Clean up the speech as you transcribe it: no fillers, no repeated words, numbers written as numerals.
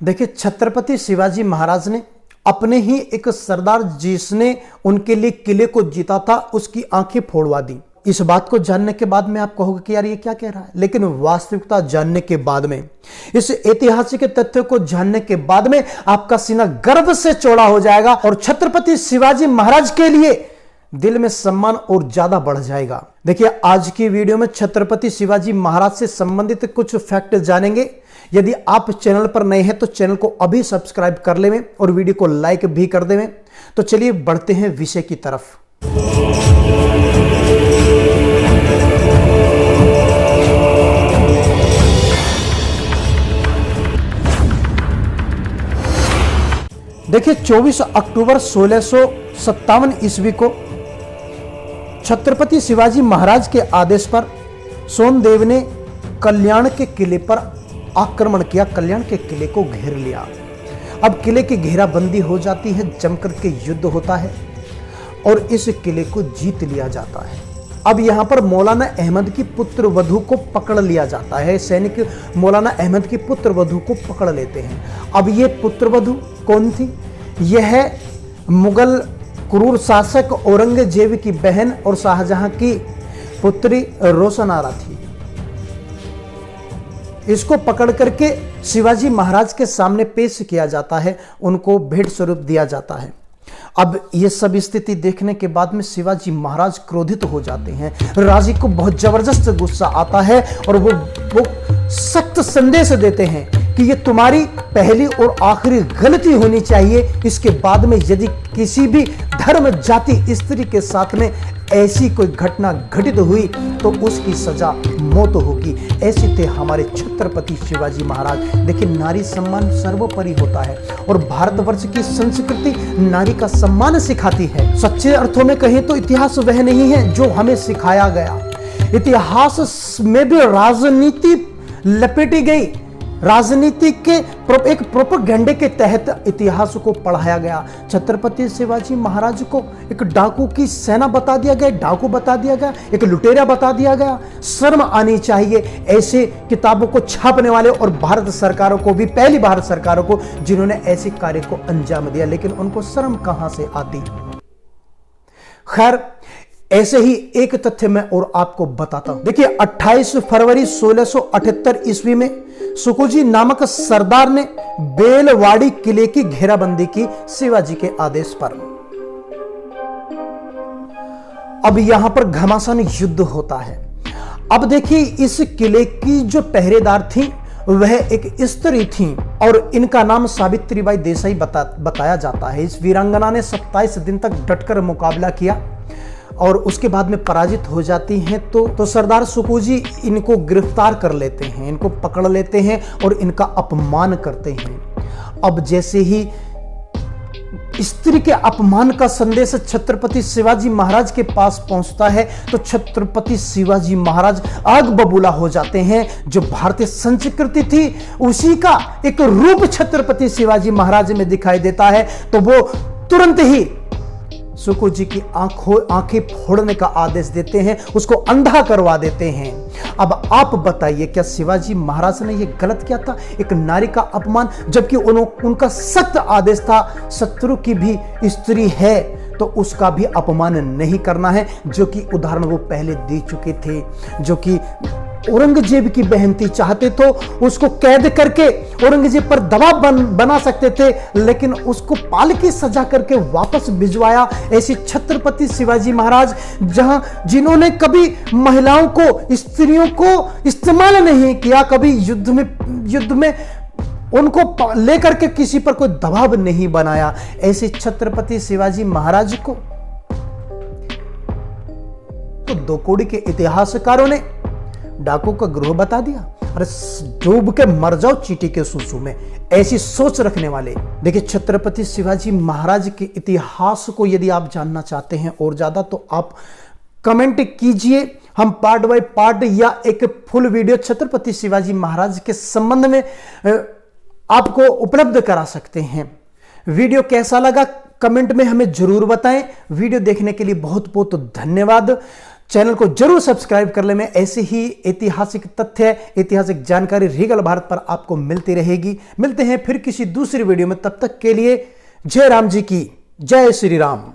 देखिए, छत्रपति शिवाजी महाराज ने अपने ही एक सरदार जिसने उनके लिए किले को जीता था उसकी आंखें फोड़वा दी। इस बात को जानने के बाद में आप कहोगे कि यार ये क्या कह रहा है, लेकिन वास्तविकता जानने के बाद में, इस ऐतिहासिक तथ्य को जानने के बाद में आपका सीना गर्व से चौड़ा हो जाएगा और छत्रपति शिवाजी महाराज के लिए दिल में सम्मान और ज्यादा बढ़ जाएगा। देखिए, आज की वीडियो में छत्रपति शिवाजी महाराज से संबंधित कुछ फैक्ट जानेंगे। यदि आप चैनल पर नए हैं तो चैनल को अभी सब्सक्राइब कर लें और वीडियो को लाइक भी कर दें। तो चलिए बढ़ते हैं विषय की तरफ। देखिए, 24 अक्टूबर 1657 ईस्वी को छत्रपति शिवाजी महाराज के आदेश पर सोनदेव ने कल्याण के किले पर आक्रमण किया, कल्याण के किले को घेर लिया। अब किले की घेराबंदी हो जाती है, जमकर के युद्ध होता है और इस किले को जीत लिया जाता है। अब यहां पर मौलाना अहमद की पुत्र वधू को पकड़ लिया जाता है। सैनिक मौलाना अहमद की पुत्र वधू को पकड़ लेते हैं। अब ये पुत्र वधू कौन थी? यह मुगल क्रूर शासक औरंगजेब की बहन और शाहजहां की पुत्री रोशनारा थी। इसको पकड़ करके शिवाजी महाराज के सामने पेश किया जाता है, उनको भेंट स्वरूप दिया जाता है। अब ये सब स्थिति देखने के बाद में शिवाजी महाराज क्रोधित हो जाते हैं। राजी को बहुत जबरदस्त गुस्सा आता है और वो सख्त संदेश देते हैं कि ये तुम्हारी पहली और आखिरी गलती होनी चाहिए। इसके बाद में यदि किसी भी धर्म जाति स्त्री के साथ में ऐसी कोई घटना घटित हुई तो उसकी सजा मौत होगी। ऐसे थे हमारे छत्रपति शिवाजी महाराज। देखिए, नारी सम्मान सर्वोपरि होता है और भारतवर्ष की संस्कृति नारी का सम्मान सिखाती है। सच्चे अर्थों में कहें तो इतिहास वह नहीं है जो हमें सिखाया गया। इतिहास में भी राजनीति लपेटी गई। राजनीति के एक प्रोपेगेंडे के तहत इतिहास को पढ़ाया गया। छत्रपति शिवाजी महाराज को एक डाकू की सेना बता दिया गया, डाकू बता दिया गया, एक लुटेरा बता दिया गया। शर्म आनी चाहिए ऐसे किताबों को छापने वाले और भारत सरकारों को भी, पहली भारत सरकारों को जिन्होंने ऐसे कार्य को अंजाम दिया, लेकिन उनको शर्म कहां से आती। खैर, ऐसे ही एक तथ्य मैं और आपको बताता हूं। देखिए, 28 फरवरी 1678 ईस्वी में सुकुजी नामक सरदार ने बेलवाड़ी किले की घेराबंदी की शिवाजी के आदेश पर। अब यहां पर घमासान युद्ध होता है। अब देखिए, इस किले की जो पहरेदार थी वह एक स्त्री थी और इनका नाम सावित्रीबाई देसाई बताया जाता है। इस वीरांगना ने 27 दिन तक डटकर मुकाबला किया और उसके बाद में पराजित हो जाती हैं। तो सरदार सुकुजी इनको गिरफ्तार कर लेते हैं, इनको पकड़ लेते हैं और इनका अपमान करते हैं। अब जैसे ही स्त्री के अपमान का संदेश छत्रपति शिवाजी महाराज के पास पहुंचता है तो छत्रपति शिवाजी महाराज आग बबूला हो जाते हैं। जो भारतीय संस्कृति थी उसी का एक रूप छत्रपति शिवाजी महाराज में दिखाई देता है। तो वो तुरंत ही सुकुजी की आंखें फोड़ने का आदेश देते हैं, उसको अंधा करवा देते हैं। अब आप बताइए, क्या शिवाजी महाराज ने यह गलत किया था, एक नारी का अपमान, जबकि उनका सख्त आदेश था शत्रु की भी स्त्री है तो उसका भी अपमान नहीं करना है, जो कि उदाहरण वो पहले दे चुके थे। जो कि औरंगजेब की बहन थी, चाहते तो उसको कैद करके औरंगजेब पर दबाव बना सकते थे, लेकिन उसको पाल की सजा करके वापस भिजवाया। ऐसे छत्रपति शिवाजी महाराज जिन्होंने कभी महिलाओं को, स्त्रियों को इस्तेमाल नहीं किया, कभी युद्ध में उनको लेकर के किसी पर कोई दबाव नहीं बनाया। ऐसे छत्रपति शिवाजी महाराज को तो दो कोड़ी के इतिहासकारों ने डाकू का ग्रोह बता दिया। अरे डूब के मर जाओ चींटी के सूसू में, ऐसी सोच रखने वाले। देखिए, छत्रपति शिवाजी महाराज के इतिहास को यदि आप जानना चाहते हैं और ज्यादा तो आप कमेंट कीजिए, हम पार्ट बाय पार्ट या एक फुल वीडियो छत्रपति शिवाजी महाराज के संबंध में आपको उपलब्ध करा सकते हैं। वीडियो कैसा लगा कमेंट में हमें जरूर बताएं। वीडियो देखने के लिए बहुत बहुत धन्यवाद। चैनल को जरूर सब्सक्राइब कर ले। मैं ऐसे ही ऐतिहासिक तथ्य, ऐतिहासिक जानकारी रीगल भारत पर आपको मिलती रहेगी। मिलते हैं फिर किसी दूसरी वीडियो में, तब तक के लिए जय राम जी की जय श्री राम।